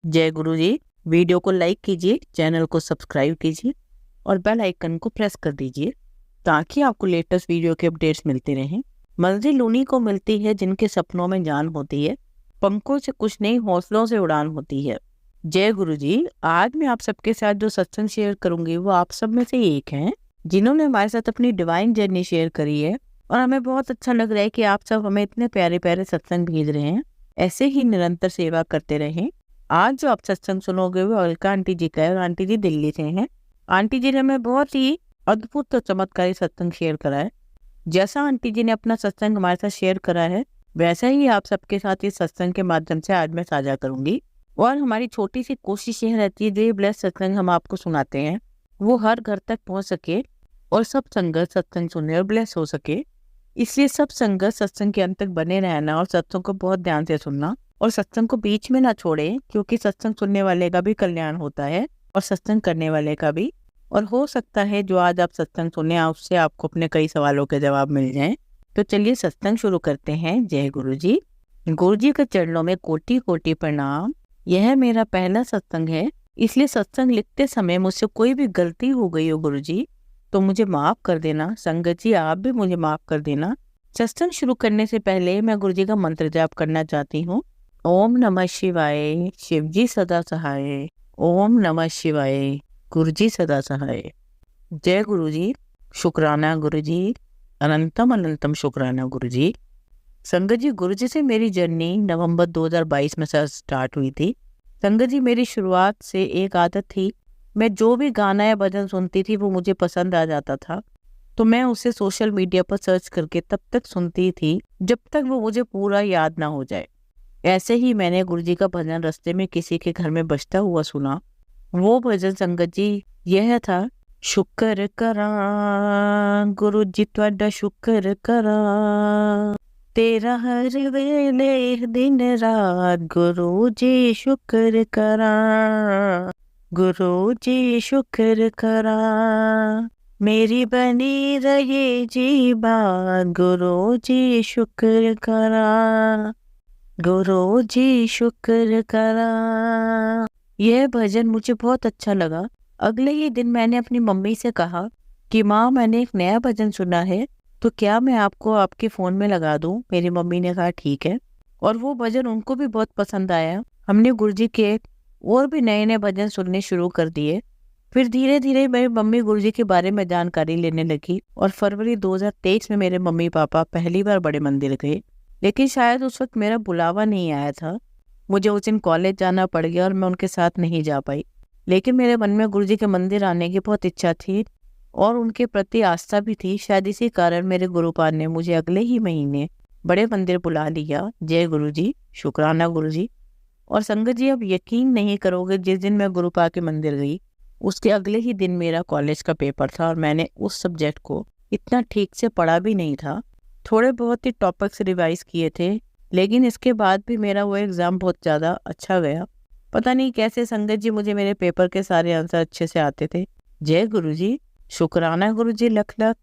जय गुरु जी। वीडियो को लाइक कीजिए, चैनल को सब्सक्राइब कीजिए और बेल आइकन को प्रेस कर दीजिए ताकि आपको लेटेस्ट वीडियो के अपडेट्स मिलते रहें। मंजिल उन्हीं को मिलती है जिनके सपनों में जान होती है, पंखों से कुछ नहीं हौसलों से उड़ान होती है। जय गुरु जी। आज मैं आप सबके साथ जो सत्संग शेयर करूंगी वो आप सब में से एक हैं जिन्होंने हमारे साथ अपनी डिवाइन जर्नी शेयर करी है और हमें बहुत अच्छा लग रहा है कि आप सब हमें इतने प्यारे प्यारे सत्संग भेज रहे हैं। ऐसे ही निरंतर सेवा करते रहें। आज जो आप सत्संग सुनोगे वो अलका आंटी जी का है और आंटी जी दिल्ली से हैं। आंटी जी ने हमें बहुत ही अद्भुत और चमत्कारी सत्संग शेयर करा है। जैसा आंटी जी ने अपना सत्संग हमारे साथ शेयर करा है वैसा ही आप सबके साथ इस सत्संग के माध्यम से आज मैं साझा करूंगी। और हमारी छोटी सी कोशिश यह रहती है जो ये ब्लेस सत्संग हम आपको सुनाते हैं वो हर घर तक पहुंच सके और सब संगत सत्संग सुने और ब्लेस हो सके। इसलिए सब संगत सत्संग के अंत तक बने रहना और सत्संग को बहुत ध्यान से सुनना और सत्संग को बीच में ना छोड़े, क्योंकि सत्संग सुनने वाले का भी कल्याण होता है और सत्संग करने वाले का भी। और हो सकता है जो आज आप सत्संग सुने उससे आपको अपने कई सवालों के जवाब मिल जाएं। तो चलिए सत्संग शुरू करते हैं। जय गुरु जी। गुरु जी के चरणों में कोटि कोटि प्रणाम। यह मेरा पहला सत्संग है, इसलिए सत्संग लिखते समय मुझसे कोई भी गलती हो गई हो गुरु जी तो मुझे माफ कर देना। संगत जी आप भी मुझे माफ कर देना। सत्संग शुरू करने से पहले मैं गुरु जी का मंत्र जाप करना चाहती हूँ। ओम नमः शिवाय, शिव जी सदा सहाय। ओम नमः शिवाय, गुरु जी सदा सहाय। जय गुरु जी। शुक्राना गुरु जी, अनंतम अनंतम शुक्राना गुरु जी। संगत जी, गुरु जी से मेरी जर्नी नवंबर 2022 में से स्टार्ट हुई थी। संगत जी, मेरी शुरुआत से एक आदत थी, मैं जो भी गाना या भजन सुनती थी वो मुझे पसंद आ जाता था तो मैं उसे सोशल मीडिया पर सर्च करके तब तक सुनती थी जब तक वो मुझे पूरा याद ना हो जाए। ऐसे ही मैंने गुरु जी का भजन रास्ते में किसी के घर में बजता हुआ सुना। वो भजन संगत जी यह था, शुक्र करा गुरु जी तुहाडा शुक्र करा, तेरा हर वेले दिन रात गुरु जी शुक्र करा, गुरु जी शुक्र करा, मेरी बनी रहे जी बात गुरु जी शुक्र करा, गुरु जी शुक्र करा। यह भजन मुझे बहुत अच्छा लगा। अगले ही दिन मैंने अपनी मम्मी से कहा कि माँ मैंने एक नया भजन सुना है तो क्या मैं आपको आपके फ़ोन में लगा दूँ। मेरी मम्मी ने कहा ठीक है और वो भजन उनको भी बहुत पसंद आया। हमने गुरुजी के और भी नए नए भजन सुनने शुरू कर दिए। फिर धीरे धीरे मेरी मम्मी गुरुजी के बारे में जानकारी लेने लगी और फरवरी 2023 में मेरे मम्मी पापा पहली बार बड़े मंदिर गए। लेकिन शायद उस वक्त मेरा बुलावा नहीं आया था, मुझे उस दिन कॉलेज जाना पड़ गया और मैं उनके साथ नहीं जा पाई। लेकिन मेरे मन में गुरुजी के मंदिर आने की बहुत इच्छा थी और उनके प्रति आस्था भी थी। शायद इसी कारण मेरे गुरुपाद ने मुझे अगले ही महीने बड़े मंदिर बुला लिया। जय गुरु जी, शुक्राना गुरु जी। और संगत जी अब यकीन नहीं करोगे, जिस दिन मैं गुरुपा के मंदिर गई उसके अगले ही दिन मेरा कॉलेज का पेपर था और मैंने उस सब्जेक्ट को इतना ठीक से पढ़ा भी नहीं था। थोड़े बहुत ही टॉपिक्स रिवाइज किए थे, लेकिन इसके बाद भी मेरा वो एग्ज़ाम बहुत ज़्यादा अच्छा गया। पता नहीं कैसे संगत जी मुझे मेरे पेपर के सारे आंसर अच्छे से आते थे। जय गुरु जी, शुक्राना गुरु जी, लख लख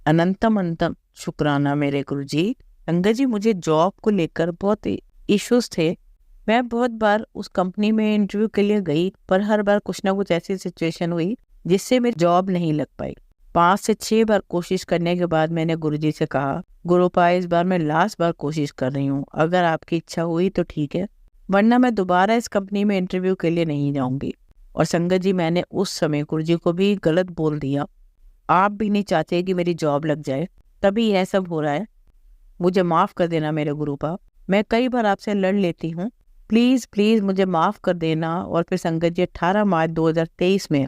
अनंतम अनंतम शुक्राना मेरे गुरु जी। संगत जी मुझे जॉब को लेकर बहुत इश्यूज थे। मैं बहुत बार उस कंपनी में इंटरव्यू के लिए गई पर हर बार कुछ ना कुछ ऐसी सिचुएशन हुई जिससे मेरी जॉब नहीं लग पाई। 5 से 6 बार कोशिश करने के बाद मैंने गुरुजी से कहा, गुरुपा इस बार मैं लास्ट बार कोशिश कर रही हूँ, अगर आपकी इच्छा हुई तो ठीक है वरना मैं दोबारा इस कंपनी में इंटरव्यू के लिए नहीं जाऊंगी। और संगत जी मैंने उस समय गुरुजी को भी गलत बोल दिया। आप भी नहीं चाहते कि मेरी जॉब लग जाए, तभी यह सब हो रहा है। मुझे माफ़ कर देना मेरे गुरुपा, मैं कई बार आपसे लड़ लेती हूँ, प्लीज़ प्लीज़ मुझे माफ़ कर देना। और फिर संगत जी 18 मार्च 2023 में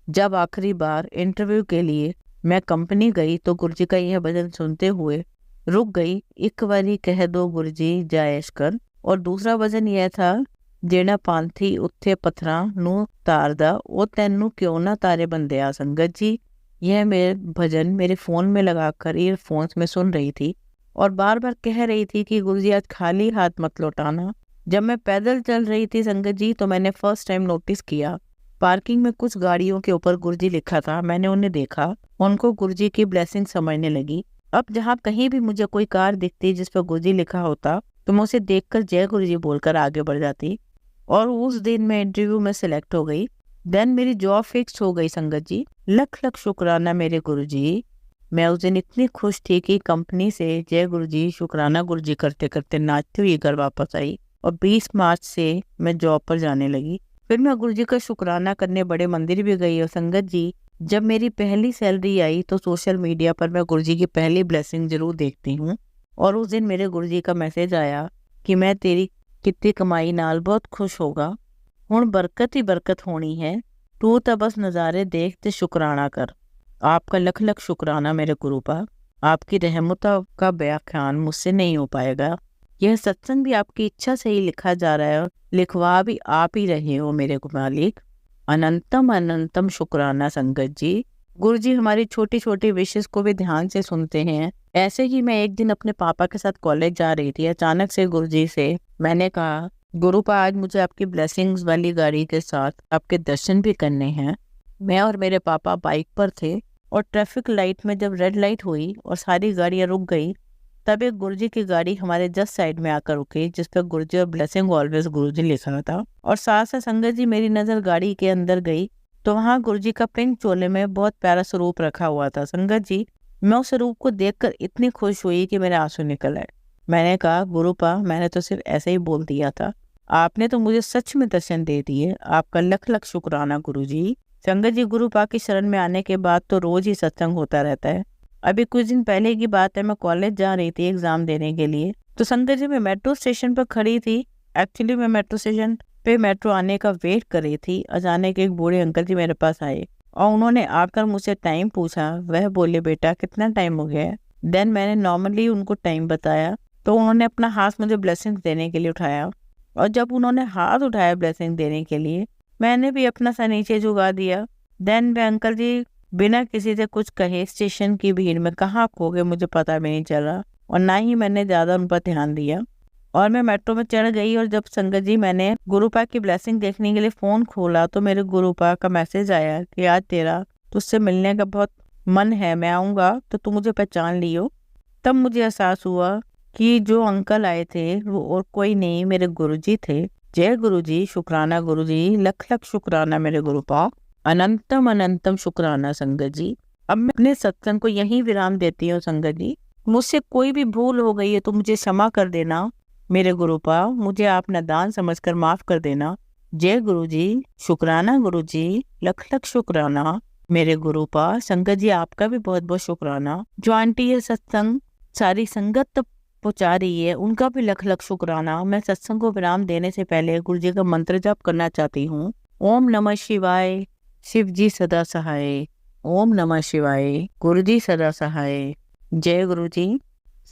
जब आखिरी बार इंटरव्यू के लिए मैं कंपनी गई तो गुरुजी का यह भजन सुनते हुए रुक गई। एक बारी कह दो गुरुजी जायश कर। और दूसरा भजन यह था, जेना पांथी उत्थे पत्थरा नू तारदा ओ तैनू क्यों ना तारे बंदिया। संगत जी यह मेरे भजन मेरे फ़ोन में लगाकर ईयरफोन्स में सुन रही थी और बार बार कह रही थी कि गुरुजी आज खाली हाथ मत लौटाना। जब मैं पैदल चल रही थी संगत जी तो मैंने फर्स्ट टाइम नोटिस किया पार्किंग में कुछ गाड़ियों के ऊपर गुरुजी लिखा था। मैंने उन्हें देखा, उनको गुरुजी की ब्लेसिंग समझने लगी। अब जहाँ कहीं भी मुझे कोई कार दिखती जिस पर गुरुजी लिखा होता तो मैं उसे देखकर जय गुरुजी बोलकर आगे बढ़ जाती और उस दिन मैं इंटरव्यू में सिलेक्ट हो गई। देन मेरी जॉब फिक्स हो गई संगत जी। लख लख शुक्राना मेरे गुरुजी। मैं उस दिन इतनी खुश थी कि कंपनी से जय गुरुजी शुक्राना गुरुजी करते करते नाचते हुए घर वापस आई और 20 मार्च से मैं जॉब पर जाने लगी। फिर मैं गुरुजी का शुक्राना करने बड़े मंदिर भी गई। और संगत जी, जब मेरी पहली सैलरी आई तो सोशल मीडिया पर मैं गुरुजी की पहली ब्लेसिंग जरूर देखती हूँ। और उस दिन मेरे गुरुजी का मैसेज आया कि मैं तेरी कितनी कमाई नाल बहुत खुश होगा, हुण बरकत ही बरकत होनी है, तू तो बस नज़ारे देख ते शुक्राना कर। आपका लख लख शुक्राना मेरे गुरुपा। आपकी रहमतों का व्याख्यान मुझसे नहीं हो पाएगा। यह सत्संग भी आपकी इच्छा से ही लिखा जा रहा है, लिखवा भी आप ही रहे हो मेरे मालिक। अनंतम अनंतम शुक्राना संगत जी। गुरु जी हमारी छोटी छोटी विशेष को भी ध्यान से सुनते हैं। ऐसे ही मैं एक दिन अपने पापा के साथ कॉलेज जा रही थी। अचानक से गुरु जी से मैंने कहा, गुरुपा आज मुझे आपकी ब्लेसिंग्स वाली गाड़ी के साथ आपके दर्शन भी करने हैं। मैं और मेरे पापा बाइक पर थे और ट्रैफिक लाइट में जब रेड लाइट हुई और सारी गाड़ियां रुक गई, तब एक गुरुजी की गाड़ी हमारे जस्ट साइड में आकर रुकी, जिस पर गुरुजी और ब्लेसिंग ऑलवेज गुरुजी लिखा था। और साथ साथ संगत जी मेरी नजर गाड़ी के अंदर गई तो वहाँ गुरुजी का पिंक चोले में बहुत प्यारा स्वरूप रखा हुआ था। संगत जी, मैं उस स्वरूप को देखकर इतनी खुश हुई कि मेरे आंसू निकल आए। मैंने कहा, गुरुपा मैंने तो सिर्फ ऐसे ही बोल दिया था, आपने तो मुझे सच में दर्शन दे दिए। आपका लख लख शुक्राना गुरुजी। संगत जी, गुरुपा की शरण में आने के बाद तो रोज ही सत्संग होता रहता है। अभी कुछ दिन पहले की बात है, मैं कॉलेज जा रही थी एग्जाम देने के लिए। तो संगत जी मैं मेट्रो स्टेशन पर खड़ी थी। एक्चुअली मैं मेट्रो स्टेशन पे मेट्रो आने का वेट कर रही थी। अचानक एक बूढ़े अंकल जी मेरे पास आए और उन्होंने आकर मुझसे टाइम पूछा। वह बोले, बेटा कितना टाइम हो गया है? देन मैंने नॉर्मली उनको टाइम बताया तो उन्होंने अपना हाथ मुझे ब्लेसिंग देने के लिए उठाया। और जब उन्होंने हाथ उठाया ब्लेसिंग देने के लिए, मैंने भी अपना सा नीचे झुका दिया। देन वे अंकल जी बिना किसी से कुछ कहे स्टेशन की भीड़ में कहाँ खो गए मुझे पता भी नहीं चला और ना ही मैंने ज्यादा उन पर ध्यान दिया। और मैं मेट्रो में चढ़ गई और जब संगत जी मैंने गुरुपा की ब्लेसिंग देखने के लिए फोन खोला तो मेरे गुरुपा का मैसेज आया कि आज तेरा तुझसे मिलने का बहुत मन है, मैं आऊँगा तो तू मुझे पहचान लियो। तब मुझे एहसास हुआ कि जो अंकल आए थे वो और कोई नहीं, मेरे गुरुजी थे। जय गुरुजी, शुक्राना गुरुजी, लख लख शुक्राना मेरे गुरुपा। अनंतम अनंतम शुक्राना संगत जी। अब मैं अपने सत्संग को यहीं विराम देती हूँ संगत जी। मुझसे कोई भी भूल हो गई है तो मुझे क्षमा कर देना मेरे गुरुपा। मुझे आप नादान समझकर माफ कर देना। जय गुरुजी, शुक्राना गुरुजी, लख लख शुक्राना मेरे गुरुपा। संगत जी आपका भी बहुत बहुत शुक्राना। जो आंटी ये सत्संग सारी संगत तक पहुँचा रही है उनका भी लख लख शुक्राना। मैं सत्संग को विराम देने से पहले गुरु जी का मंत्र जाप करना चाहती हूँ। ओम नमः शिवाय, शिव जी सदा सहाय। ओम नमः शिवाय, गुरु जी सदा सहाय। जय गुरु जी।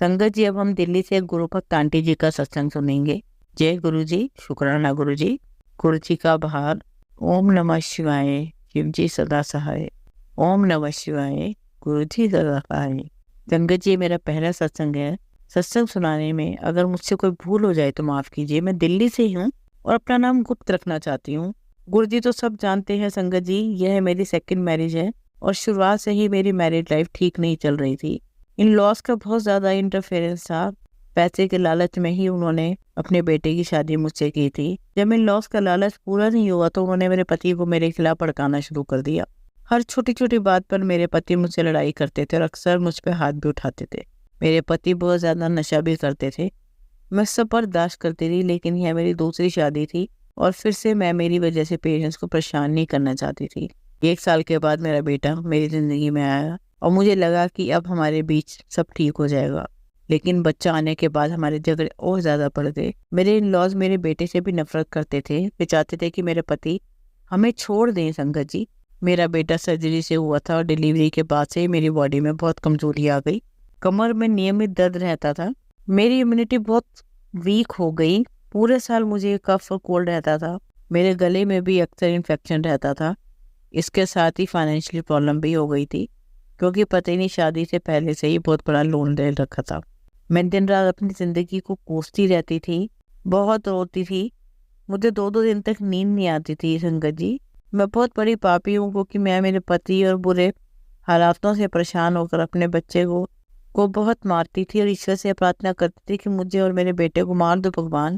संगत जी अब हम दिल्ली से गुरु भक्त आंटी जी का सत्संग सुनेंगे। जय गुरु जी, शुक्राना गुरु जी, गुरु जी का आभार। ओम नमः शिवाय, शिव जी सदा सहाय। ओम नमः शिवाय, गुरु जी सदा सहाय। संगत जी मेरा पहला सत्संग है। सत्संग सुनाने में अगर मुझसे कोई भूल हो जाए तो माफ कीजिए। मैं दिल्ली से ही हूँ और अपना नाम गुप्त रखना चाहती हूँ। गुरु जी तो सब जानते हैं संगत जी, यह मेरी सेकंड मैरिज है और शुरुआत से ही मेरी मैरिड लाइफ ठीक नहीं चल रही थी। इन लॉस का बहुत ज़्यादा इंटरफेरेंस था। पैसे के लालच में ही उन्होंने अपने बेटे की शादी मुझसे की थी। जब इन लॉस का लालच पूरा नहीं हुआ तो उन्होंने मेरे पति को मेरे खिलाफ भड़काना शुरू कर दिया। हर छोटी छोटी बात पर मेरे पति मुझसे लड़ाई करते थे और अक्सर मुझ पर हाथ भी उठाते थे। मेरे पति बहुत ज़्यादा नशा भी करते थे। मैं सब बर्दाश्त करती रही, लेकिन यह मेरी दूसरी शादी थी और फिर से मैं मेरी वजह से पेरेंट्स को परेशान नहीं करना चाहती थी। 1 साल के बाद मेरा बेटा मेरी ज़िंदगी में आया और मुझे लगा कि अब हमारे बीच सब ठीक हो जाएगा, लेकिन बच्चा आने के बाद हमारे झगड़े और ज़्यादा बढ़ गए। मेरे इन-लॉज मेरे बेटे से भी नफरत करते थे। वे चाहते थे कि मेरे पति हमें छोड़ दें। संगत जी, मेरा बेटा सर्जरी से हुआ था और डिलीवरी के बाद से ही मेरी बॉडी में बहुत कमजोरी आ गई। कमर में नियमित दर्द रहता था। मेरी इम्यूनिटी बहुत वीक हो गई। पूरे साल मुझे कफ और कोल्ड रहता था। मेरे गले में भी अक्सर इन्फेक्शन रहता था। इसके साथ ही फाइनेंशियल प्रॉब्लम भी हो गई थी, क्योंकि पता ही नहीं शादी से पहले से ही बहुत बड़ा लोन ले रखा था। मैं दिन रात अपनी ज़िंदगी को कोसती रहती थी, बहुत रोती थी। मुझे 2-2 दिन तक नींद नहीं आती थी। संगत जी, मैं बहुत बड़ी पापी हूँ, क्योंकि मैं मेरे पति और बुरे हालातों से परेशान होकर अपने बच्चे को बहुत मारती थी और ईश्वर से प्रार्थना करती थी कि मुझे और मेरे बेटे को मार दो भगवान,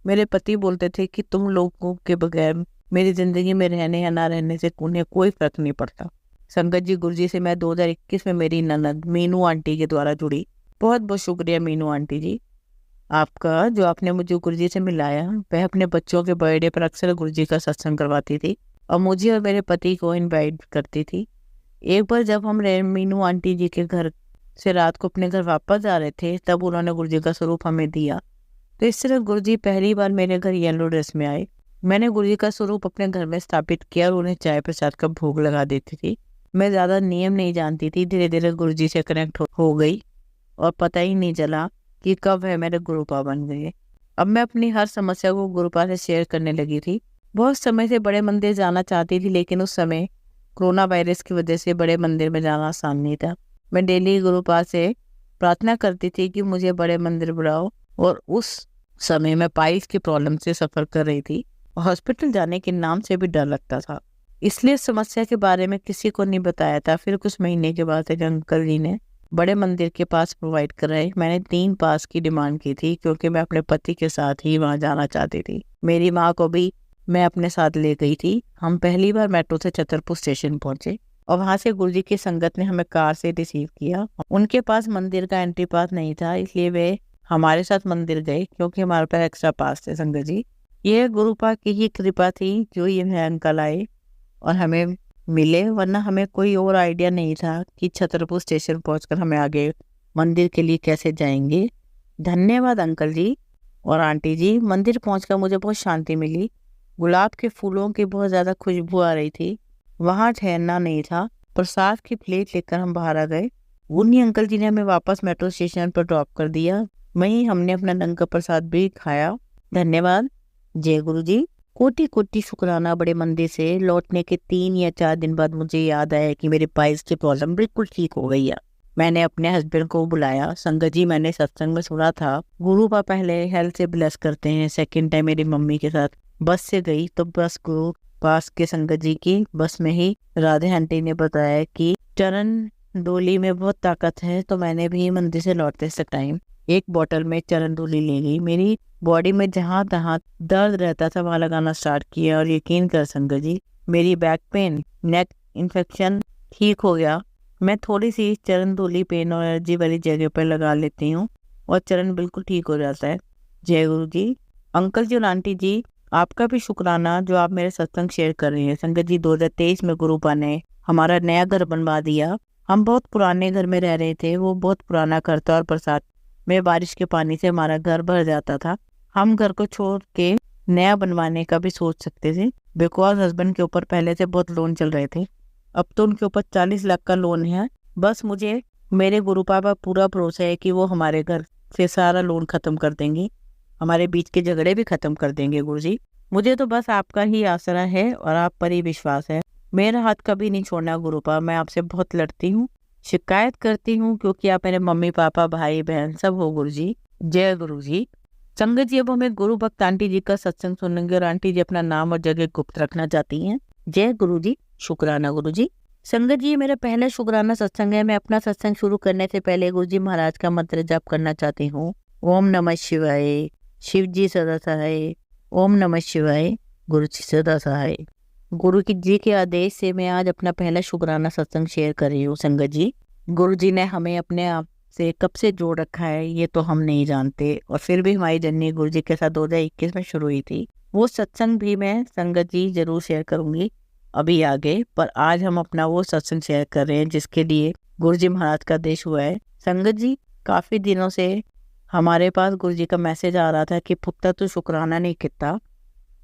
मेरे पति बोलते थे कि तुम लोगों के बगैर मेरी जिंदगी में रहने या ना रहने से उन्हें कोई फर्क नहीं पड़ता। संगत जी, गुरुजी से मैं 2021 में मेरी ननद मीनू आंटी के द्वारा जुड़ी। बहुत बहुत शुक्रिया मीनू आंटी जी आपका, जो आपने मुझे गुरुजी से मिलाया। वह अपने बच्चों के बर्थडे पर अक्सर गुरुजी का सत्संग करवाती थी और मुझे और मेरे पति को इनवाइट करती थी। एक बार जब हम मीनू आंटी जी के घर से रात को अपने घर वापस आ रहे थे, तब उन्होंने गुरुजी का स्वरूप हमें दिया। तो इस तरह गुरुजी पहली बार मेरे घर येलो ड्रेस में आए। मैंने गुरुजी का स्वरूप अपने घर में स्थापित किया और उन्हें चाय प्रसाद का भोग लगा देती थी। मैं ज़्यादा नियम नहीं जानती थी, धीरे धीरे गुरुजी से कनेक्ट हो गई और पता ही नहीं चला कि कब है मेरे गुरुपा बन गए। अब मैं अपनी हर समस्या को गुरुपा से शेयर करने लगी थी। बहुत समय से बड़े मंदिर जाना चाहती थी, लेकिन उस समय कोरोना वायरस की वजह से बड़े मंदिर में जाना आसान नहीं था। मैं डेली गुरुपा से प्रार्थना करती थी कि मुझे बड़े मंदिर बुलाओ, और उस समय मैं पाइल्स की प्रॉब्लम से सफ़र कर रही थी और हॉस्पिटल जाने के नाम से भी डर लगता था, इसलिए समस्या के बारे में किसी को नहीं बताया था। फिर कुछ महीने के बाद एक अंकल जी ने बड़े मंदिर के पास प्रोवाइड कराए। मैंने 3 पास की डिमांड की थी क्योंकि मैं अपने पति के साथ ही वहाँ जाना चाहती थी। मेरी माँ को भी मैं अपने साथ ले गई थी। हम पहली बार मेट्रो से छतरपुर स्टेशन पहुंचे और वहाँ से गुरुजी की संगत ने हमें कार से रिसीव किया। उनके पास मंदिर का एंट्री पास नहीं था, इसलिए वे हमारे साथ मंदिर गए क्योंकि हमारे पास एक्स्ट्रा पास थे। संगत जी, यह गुरुपा की ही कृपा थी जो ये अंकल आए और हमें मिले, वरना हमें कोई और आइडिया नहीं था कि छतरपुर स्टेशन पहुंचकर हमें आगे मंदिर के लिए कैसे जाएंगे। धन्यवाद अंकल जी और आंटी जी। मंदिर पहुंचकर मुझे बहुत शांति मिली। गुलाब के फूलों की बहुत ज़्यादा खुशबू आ रही थी। वहाँ ठहरना नहीं था। प्रसाद की प्लेट लेकर हम बाहर आ गए। उन्हीं अंकल जी ने हमें वापस मेट्रो स्टेशन पर ड्रॉप कर दिया। वहीं हमने अपना रंग का प्रसाद भी खाया। धन्यवाद। जय गुरु जी। कोटि कोटि शुक्राना। बड़े मंदिर से लौटने के 3 या 4 दिन बाद मुझे याद आया कि मेरे पाइल्स की प्रॉब्लम बिल्कुल ठीक हो गई है। मैंने अपने हस्बैंड को बुलाया। संगत जी, मैंने सत्संग में सुना था गुरुपा पहले हेल्थ से ब्लेस करते हैं। सेकंड टाइम मेरी मम्मी के साथ बस से गई तो बस गुरु पास के संगत जी की बस में ही राधे आंटी ने बताया कि चरण डोली में बहुत ताकत है। तो मैंने भी मंदिर से लौटते से टाइम एक बोतल में चरण डोली ले ली। मेरी बॉडी में जहाँ तहाँ दर्द रहता था वहाँ लगाना स्टार्ट किया और यकीन कर संगत जी, मेरी बैक पेन, नेक इन्फेक्शन ठीक हो गया। मैं थोड़ी सी चरण डोली पेन और एलर्जी वाली जगह पर लगा लेती हूँ और चरण बिल्कुल ठीक हो जाता है। जय गुरु जी। अंकल जी और आंटी जी, आपका भी शुक्राना जो आप मेरे सत्संग शेयर कर रहे हैं। संगत जी, 2023 में गुरुपा ने हमारा नया घर बनवा दिया। हम बहुत पुराने घर में रह रहे थे। वो बहुत पुराना घर था और बरसात में बारिश के पानी से हमारा घर भर जाता था। हम घर को छोड़ के नया बनवाने का भी सोच सकते थे, बिकॉज हस्बैंड के ऊपर पहले से बहुत लोन चल रहे थे। अब तो उनके ऊपर 40 लाख का लोन है। बस मुझे मेरे गुरुपा पर पूरा भरोसा है कि वो हमारे घर से सारा लोन खत्म कर देंगे, हमारे बीच के झगड़े भी खत्म कर देंगे। गुरुजी, मुझे तो बस आपका ही आसरा है और आप पर ही विश्वास है। मेरा हाथ कभी नहीं छोड़ना गुरुपा। मैं आपसे बहुत लड़ती हूँ, शिकायत करती हूँ, क्योंकि आप मेरे मम्मी पापा भाई बहन सब हो गुरुजी। जय गुरुजी। संगत जी, अब हमें गुरु भक्त आंटी जी का सत्संग सुनेंगे और आंटी जी अपना नाम और जगह गुप्त रखना चाहती हैं। जय गुरुजी। शुक्राना गुरुजी। संगत जी, मेरा पहला शुक्राना सत्संग है। मैं अपना सत्संग शुरू करने से पहले गुरुजी महाराज का मंत्र जाप करना चाहती हूँ। ओम नमः शिवाय। शिव जी सदा सहाय। ओम नमः शिवाय। गुरु जी सदा सहाय। गुरु जी के आदेश से मैं आज अपना पहला शुक्राना सत्संग शेयर कर रही हूँ। संगत जी, गुरु जी ने हमें अपने आप से कब से जोड़ रखा है ये तो हम नहीं जानते, और फिर भी हमारी जर्नी गुरु जी के साथ 2021 में शुरू हुई थी। वो सत्संग भी मैं संगत जी जरूर शेयर करूंगी अभी आगे, पर आज हम अपना वो सत्संग शेयर कर रहे हैं जिसके लिए गुरु जी महाराज का आदेश हुआ है। संगत जी, काफी दिनों से हमारे पास गुरु जी का मैसेज आ रहा था कि पुत्र तो शुक्राना नहीं किता,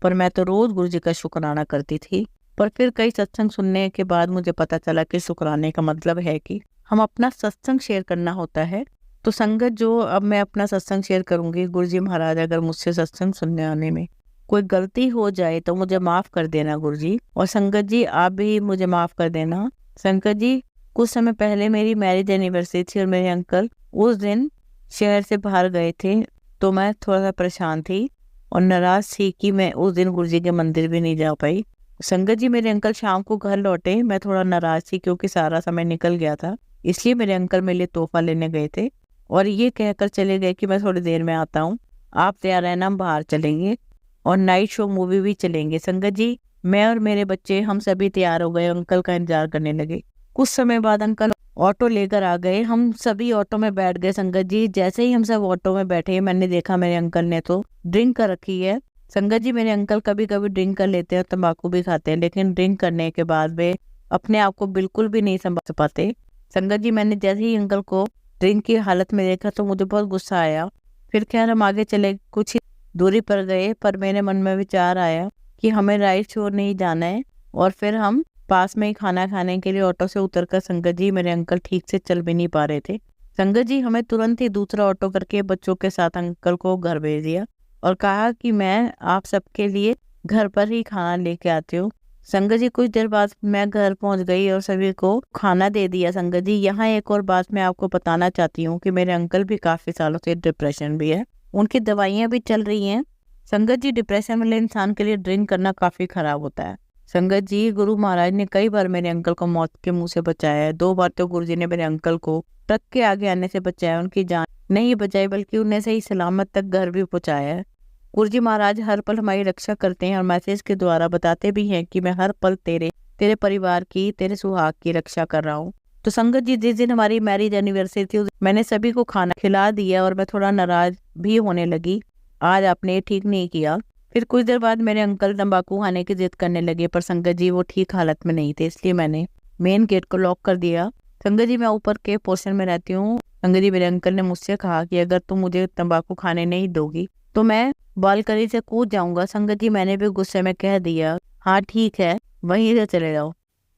पर मैं तो रोज गुरु जी का शुक्राना करती थी। पर फिर कई सत्संग सुनने के बाद मुझे पता चला कि शुक्राने का मतलब है कि हम अपना सत्संग शेयर करना होता है। तो संगत जो अब मैं अपना सत्संग शेयर करूंगी, गुरु जी महाराज अगर मुझसे सत्संग सुनने आने में कोई गलती हो जाए तो मुझे माफ कर देना गुरु जी, और संगत जी आप भी मुझे माफ कर देना। संगत जी, कुछ समय पहले मेरी मैरिज एनिवर्सरी थी और मेरे अंकल उस दिन शहर से बाहर गए थे, तो मैं थोड़ा सा परेशान थी और नाराज थी कि मैं उस दिन गुरु जी के मंदिर भी नहीं जा पाई। संगत जी, मेरे अंकल शाम को घर लौटे। मैं थोड़ा नाराज थी क्योंकि सारा समय निकल गया था, इसलिए मेरे अंकल मेरे लिए तोहफा लेने गए थे और ये कहकर चले गए कि मैं थोड़ी देर में आता हूँ। आप तैयार रहना, हम बाहर चलेंगे और नाइट शो मूवी भी चलेंगे। संगत जी, मैं और मेरे बच्चे हम सभी तैयार हो गए, अंकल का इंतजार करने लगे। कुछ समय बाद अंकल ऑटो लेकर आ गए, हम सभी ऑटो में बैठ गए। संगत जी, जैसे ही हम सब ऑटो में बैठे, मैंने देखा मेरे अंकल ने तो ड्रिंक कर रखी है। संगत जी, मेरे अंकल कभी कभी ड्रिंक कर लेते हैं, तंबाकू भी खाते हैं, लेकिन ड्रिंक करने के बाद वे अपने आप को बिल्कुल भी नहीं संभाल पाते। संगत जी, मैंने जैसे ही अंकल को ड्रिंक की हालत में देखा तो मुझे बहुत गुस्सा आया। फिर खैर हम आगे चले, कुछ ही दूरी पर गए, पर मेरे मन में विचार आया कि हमें राइट शो नहीं जाना है, और फिर हम पास में ही खाना खाने के लिए ऑटो से उतरकर, संगत जी मेरे अंकल ठीक से चल भी नहीं पा रहे थे। संगत जी, हमें तुरंत ही दूसरा ऑटो करके बच्चों के साथ अंकल को घर भेज दिया और कहा कि मैं आप सबके लिए घर पर ही खाना लेके आती हूँ। संगत जी, कुछ देर बाद मैं घर पहुंच गई और सभी को खाना दे दिया। संगत जी, यहाँ एक और बात मैं आपको बताना चाहती हूँ कि मेरे अंकल भी काफी सालों से डिप्रेशन भी है, उनकी दवाइयाँ भी चल रही हैं। संगत जी, डिप्रेशन वाले इंसान के लिए ड्रिंक करना काफी खराब होता है। संगत जी, गुरु महाराज ने कई बार मेरे अंकल को मौत के मुंह से बचाया है। 2 बार तो गुरु जी ने मेरे अंकल को ट्रक के आगे आने से बचाया, उनकी जान नहीं बचाई बल्कि उन्हें सही सलामत तक घर भी पहुंचाया है। गुरु जी महाराज हर पल हमारी रक्षा करते हैं और मैसेज के द्वारा बताते भी हैं कि मैं हर पल तेरे परिवार की, तेरे सुहाग की रक्षा कर रहा हूँ। तो संगत जी, जिस दिन हमारी मैरिज एनिवर्सरी थी, उस मैंने सभी को खाना खिला दिया और मैं थोड़ा नाराज भी होने लगी, आज आपने ये ठीक नहीं किया। फिर कुछ देर बाद मेरे अंकल तंबाकू खाने की जिद करने लगे, पर संगत जी वो ठीक हालत में नहीं थे, इसलिए मैंने मेन गेट को लॉक कर दिया। संगत जी, मैं ऊपर के पोर्शन में रहती हूँ। संगत जी, मेरे अंकल ने मुझसे कहा कि अगर तुम मुझे तंबाकू खाने नहीं दोगी तो मैं बालकनी से कूद जाऊंगा। संगत जी, मैंने भी गुस्से में कह दिया, हाँ ठीक है, वहीं से चले जाओ।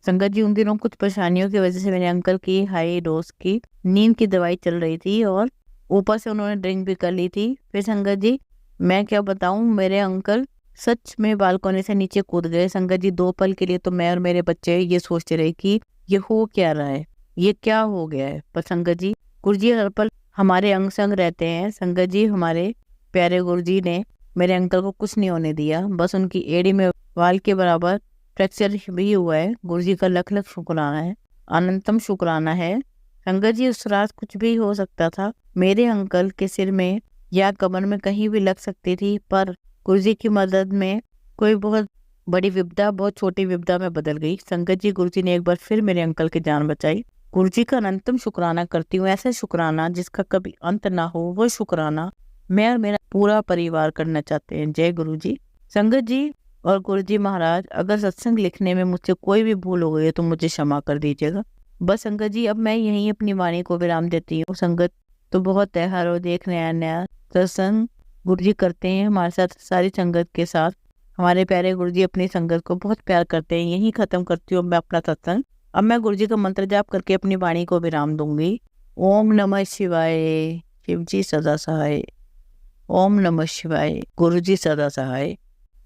संगत जी, उन दिनों कुछ परेशानियों की वजह से मेरे अंकल की हाई डोज की नींद की दवाई चल रही थी और ऊपर से उन्होंने ड्रिंक भी कर ली थी। फिर संगत जी, मैं क्या बताऊं, मेरे अंकल सच में बालकनी से नीचे कूद गए। संगत जी, 2 पल के लिए तो मैं और मेरे बच्चे ये सोचते रहे कि ये हो क्या रहा है, ये क्या हो गया है। पर संगत जी, गुरुजी हर पल हमारे अंग संग रहते हैं। संगत जी, हमारे प्यारे गुरुजी ने मेरे अंकल को कुछ नहीं होने दिया, बस उनकी एड़ी में वाल के बराबर फ्रैक्चर भी हुआ है। गुरुजी का लख लख शुक्राना है, अनंतम शुक्राना है। संगत जी, उस रात कुछ भी हो सकता था, मेरे अंकल के सिर में या कमर में कहीं भी लग सकती थी, पर गुरुजी की मदद में कोई बहुत बड़ी विपदा बहुत छोटी विपदा में बदल गई। संगत जी, गुरुजी ने एक बार फिर मेरे अंकल की जान बचाई। गुरुजी का अनंतम शुक्राना करती हूँ, ऐसा शुक्राना जिसका कभी अंत ना हो, वो शुक्राना मैं और मेरा पूरा परिवार करना चाहते हैं। जय गुरुजी। संगत जी और गुरुजी महाराज, अगर सत्संग लिखने में मुझसे कोई भी भूल हो गई है तो मुझे क्षमा कर दीजिएगा। बस संगत जी, अब मैं यहीं अपनी वाणी को विराम देती हूँ। संगत तो बहुत है, हर रोज एक नया नया सत्संग गुरुजी करते हैं हमारे साथ, सारी संगत के साथ। हमारे प्यारे गुरुजी अपनी संगत को बहुत प्यार करते हैं। यहीं खत्म करती हूँ मैं अपना सत्संग। अब मैं गुरुजी का मंत्र जाप करके अपनी वाणी को विराम दूंगी। ओम नमः शिवाय, शिव जी सदा सहाय। ओम नमः शिवाय, गुरुजी सदा सहाय।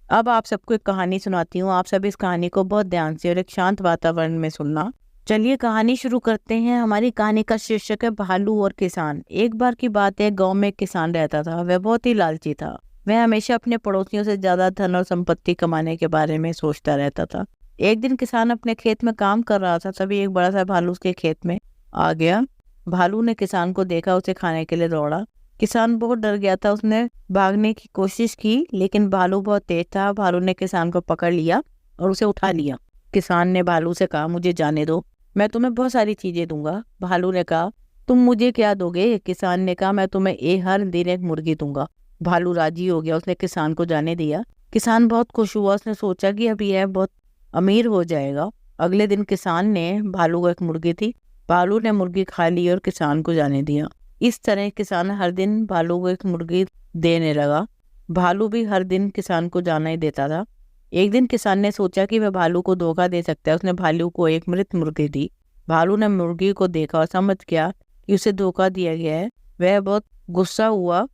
अब आप सबको एक कहानी सुनाती हूँ, आप सब इस कहानी को बहुत ध्यान से और एक शांत वातावरण में सुनना। चलिए कहानी शुरू करते हैं। हमारी कहानी का शीर्षक है भालू और किसान। एक बार की बात है, गांव में एक किसान रहता था। वह बहुत ही लालची था। वह हमेशा अपने पड़ोसियों से ज्यादा धन और संपत्ति कमाने के बारे में सोचता रहता था। एक दिन किसान अपने खेत में काम कर रहा था, तभी एक बड़ा सा भालू उसके खेत में आ गया। भालू ने किसान को देखा, उसे खाने के लिए दौड़ा। किसान बहुत डर गया था, उसने भागने की कोशिश की, लेकिन भालू बहुत तेज था। भालू ने किसान को पकड़ लिया और उसे उठा लिया। किसान ने भालू से कहा, मुझे जाने दो, मैं तुम्हें बहुत सारी चीजें दूंगा। भालू ने कहा, तुम मुझे क्या दोगे? किसान ने कहा, मैं तुम्हें हर दिन एक मुर्गी दूंगा। भालू राजी हो गया, उसने किसान को जाने दिया। किसान बहुत खुश हुआ, उसने सोचा कि अब यह बहुत अमीर हो जाएगा। अगले दिन किसान ने, भालू को एक मुर्गी थी, भालू ने मुर्गी खा ली और किसान को जाने दिया। इस तरह किसान हर दिन भालू को एक मुर्गी देने लगा। भालू भी हर दिन किसान को जाना ही देता था। एक दिन किसान ने सोचा कि वह भालू को धोखा दे सकता है। उसने भालू को एक मृत मुर्गी दी। भालू ने मुर्गी को देखा और समझ गया कि उसे धोखा दिया गया है। वह बहुत गुस्सा हुआ।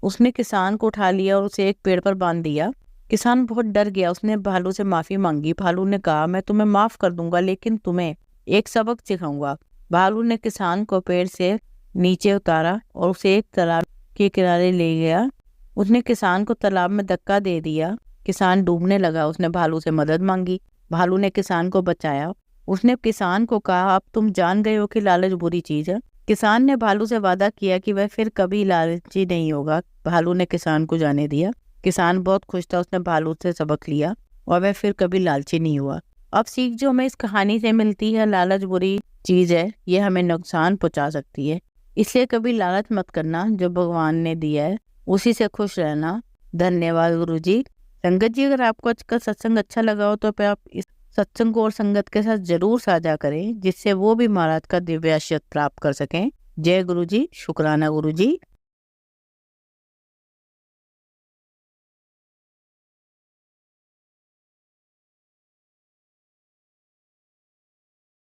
उसने किसान को उठा लिया और उसे एक पेड़ पर बांध दिया। किसान बहुत डर गया, उसने भालू से माफी मांगी। भालू ने कहा, मैं तुम्हें माफ कर दूंगा, लेकिन तुम्हें एक सबक सिखाऊंगा। भालू ने किसान को पेड़ से नीचे उतारा और उसे एक तालाब के किनारे ले गया। उसने किसान को तालाब में धक्का दे दिया। किसान डूबने लगा। उसने भालू से मदद मांगी। भालू ने किसान को बचाया। उसने किसान को कहा, अब तुम जान गए हो कि लालच बुरी चीज है। किसान ने भालू से वादा किया कि वह फिर कभी लालची नहीं होगा। भालू ने किसान को जाने दिया। किसान बहुत खुश था, उसने भालू से सबक लिया और वह फिर कभी लालची नहीं हुआ। अब सीख जो हमें इस कहानी से मिलती है, लालच बुरी चीज है, ये हमें नुकसान पहुंचा सकती है, इसलिए कभी लालच मत करना। जो भगवान ने दिया है उसी से खुश रहना। धन्यवाद गुरुजी। संगत जी, अगर आपको आज का सत्संग अच्छा लगा हो तो फिर आप इस सत्संग को और संगत के साथ जरूर साझा करें, जिससे वो भी महाराज का दिव्य आशीर्वाद प्राप्त कर सकें। जय गुरु जी। शुक्राना गुरु जी।